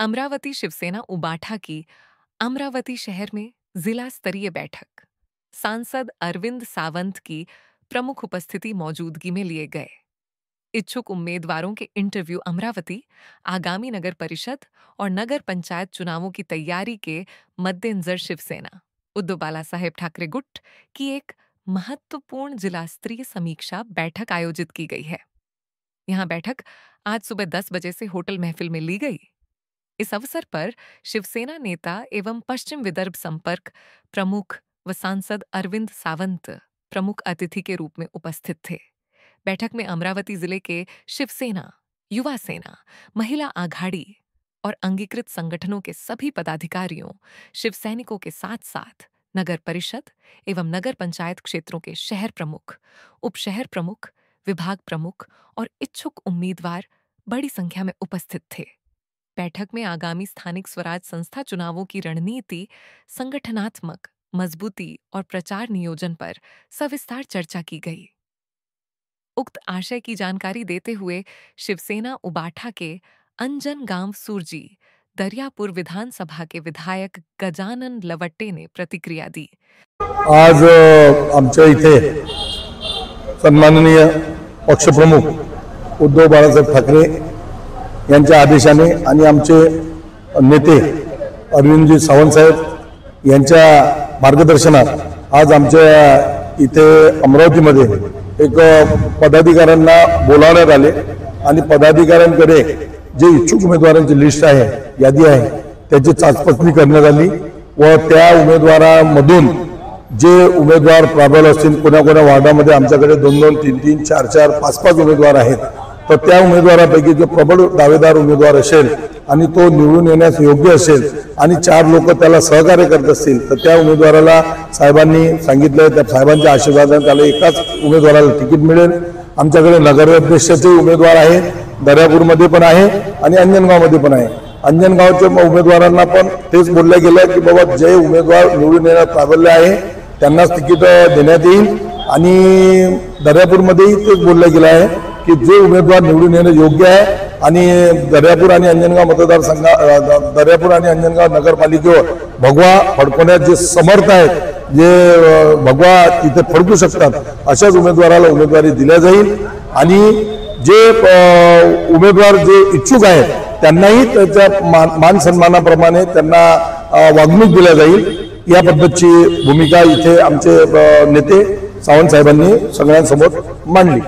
अमरावती शिवसेना उबाठा की अमरावती शहर में जिला स्तरीय बैठक सांसद अरविंद सावंत की प्रमुख उपस्थिति मौजूदगी में लिए गए। इच्छुक उम्मीदवारों के इंटरव्यू अमरावती आगामी नगर परिषद और नगर पंचायत चुनावों की तैयारी के मद्देनजर शिवसेना उद्धव बालासाहेब ठाकरे गुट की एक महत्वपूर्ण जिला स्तरीय समीक्षा बैठक आयोजित की गई है। यहां बैठक आज सुबह 10 बजे से होटल महफिल में ली गई। इस अवसर पर शिवसेना नेता एवं पश्चिम विदर्भ संपर्क प्रमुख व सांसद अरविंद सावंत प्रमुख अतिथि के रूप में उपस्थित थे। बैठक में अमरावती जिले के शिवसेना, युवा सेना, महिला आघाड़ी और अंगीकृत संगठनों के सभी पदाधिकारियों, शिव सैनिकों के साथ साथ नगर परिषद एवं नगर पंचायत क्षेत्रों के शहर प्रमुख, उप शहर प्रमुख, विभाग प्रमुख और इच्छुक उम्मीदवार बड़ी संख्या में उपस्थित थे। बैठक में आगामी स्थानिक स्वराज संस्था चुनावों की रणनीति, संगठनात्मक मजबूती और प्रचार नियोजन पर सविस्तार चर्चा की गई। उक्त आशय की जानकारी देते हुए शिवसेना उबाठा के अंजनगांव सुरजी दरियापुर विधानसभा के विधायक गजानन लवट्टे ने प्रतिक्रिया दी। आज आमच्या इथे सन्माननीय पक्षप्रमुख उद्धव बाळासाहेब ठाकरे यांच्या आदेशाने आणि आमचे नेते अरविंदजी सावंत साहेब यांच्या मार्गदर्शनात आज आमच्या इथे अमरावतीमध्ये एक पदाधिकाऱ्यांना बोलावण्यात आले आणि पदाधिकाऱ्यांकडे जे इच्छुक उमेदवारांची लिस्ट आहे, यादी आहे, त्याची चाचपणी करण्यात आली व त्या उमेदवारांमधून जे उमेदवार प्राबल्य असतील, कोणा वार्डामध्ये आमच्याकडे 2-2, 3-3, 4-4, 5-5 उमेदवार आहेत, तर त्या उमेदवारापैकी जो प्रबळ दावेदार उमेदवार असेल आणि तो निवडून येण्यास योग्य असेल आणि 4 लोक त्याला सहकार्य करत असतील तर त्या उमेदवाराला साहेबांनी सांगितलं, त्या साहेबांच्या आशीर्वादाने त्याला एकाच उमेदवाराला तिकीट मिळेल। आमच्याकडे नगराध्यक्षाचे उमेदवार आहेत, दर्यापूरमध्ये पण आहे आणि अंजनगावमध्ये पण आहे। अंजनगावच्या उमेदवारांना पण तेच बोलले गेलं की बाबा जे उमेदवार निवडून येण्यास प्राबल्य आहे त्यांनाच तिकीट देण्यात येईल आणि दर्यापूरमध्येही तेच बोलले गेलं आहे की जे उमेदवार निवडून येणे योग्य आहे आणि दर्यापूर आणि अंजनगाव दर्यापूर आणि अंजनगाव नगरपालिकेवर भगवा फडकवण्यात जे समर्थ आहेत, जे भगवा इथे फडकू शकतात, अशाच उमेदवाराला उमेदवारी दिल्या जाईल आणि जे उमेदवार जे इच्छुक आहेत त्यांनाही त्याच्या मान सन्मानाप्रमाणे त्यांना वागणूक दिल्या जाईल। या पद्धतीची भूमिका इथे आमचे नेते सावंत साहेबांनी सगळ्यांसमोर मांडली।